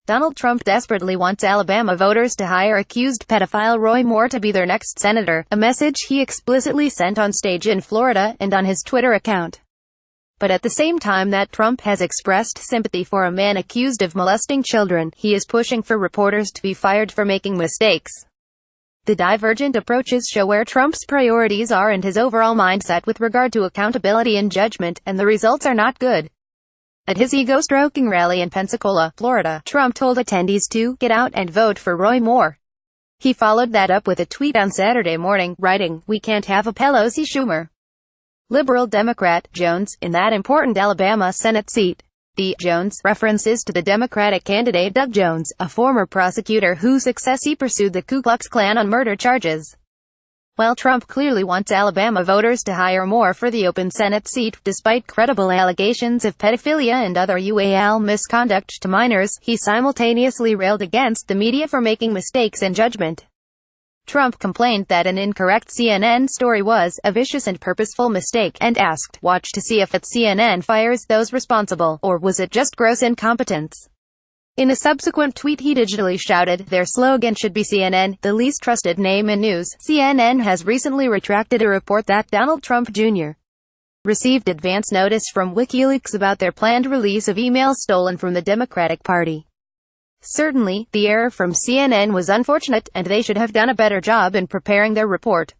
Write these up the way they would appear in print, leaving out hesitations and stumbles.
Donald Trump desperately wants Alabama voters to hire accused pedophile Roy Moore to be their next senator, a message he explicitly sent on stage in Florida and on his Twitter account. But at the same time that Trump has expressed sympathy for a man accused of molesting children, he is pushing for reporters to be fired for making mistakes. The divergent approaches show where Trump's priorities are and his overall mindset with regard to accountability and judgment, and the results are not good. At his ego-stroking rally in Pensacola, Florida, Trump told attendees to get out and vote for Roy Moore. He followed that up with a tweet on Saturday morning, writing, "We can't have a Pelosi Schumer liberal Democrat Jones in that important Alabama Senate seat." The Jones references to the Democratic candidate Doug Jones, a former prosecutor whose success he pursued the Ku Klux Klan on murder charges. While Trump clearly wants Alabama voters to hire Moore for the open Senate seat, despite credible allegations of pedophilia and other UAL misconduct to minors, he simultaneously railed against the media for making mistakes in judgment. Trump complained that an incorrect CNN story was a vicious and purposeful mistake, and asked, "Watch to see if CNN fires those responsible, or was it just gross incompetence?" In a subsequent tweet he digitally shouted, "Their slogan should be CNN, the least trusted name in news." CNN has recently retracted a report that Donald Trump Jr. received advance notice from WikiLeaks about their planned release of emails stolen from the Democratic Party. Certainly, the error from CNN was unfortunate, and they should have done a better job in preparing their report.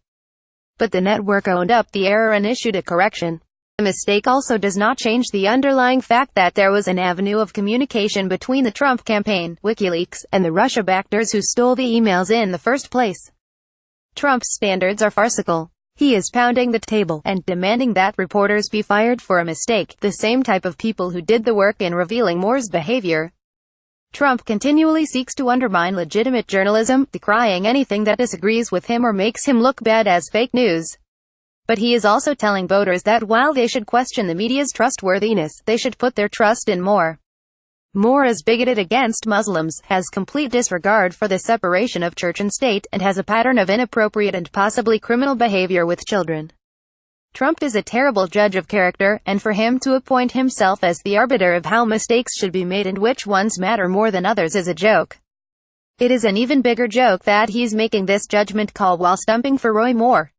But the network owned up the error and issued a correction. The mistake also does not change the underlying fact that there was an avenue of communication between the Trump campaign, WikiLeaks, and the Russia backers who stole the emails in the first place. Trump's standards are farcical. He is pounding the table and demanding that reporters be fired for a mistake, the same type of people who did the work in revealing Moore's behavior. Trump continually seeks to undermine legitimate journalism, decrying anything that disagrees with him or makes him look bad as fake news. But he is also telling voters that while they should question the media's trustworthiness, they should put their trust in Moore. Moore is bigoted against Muslims, has complete disregard for the separation of church and state, and has a pattern of inappropriate and possibly criminal behavior with children. Trump is a terrible judge of character, and for him to appoint himself as the arbiter of how mistakes should be made and which ones matter more than others is a joke. It is an even bigger joke that he's making this judgment call while stumping for Roy Moore.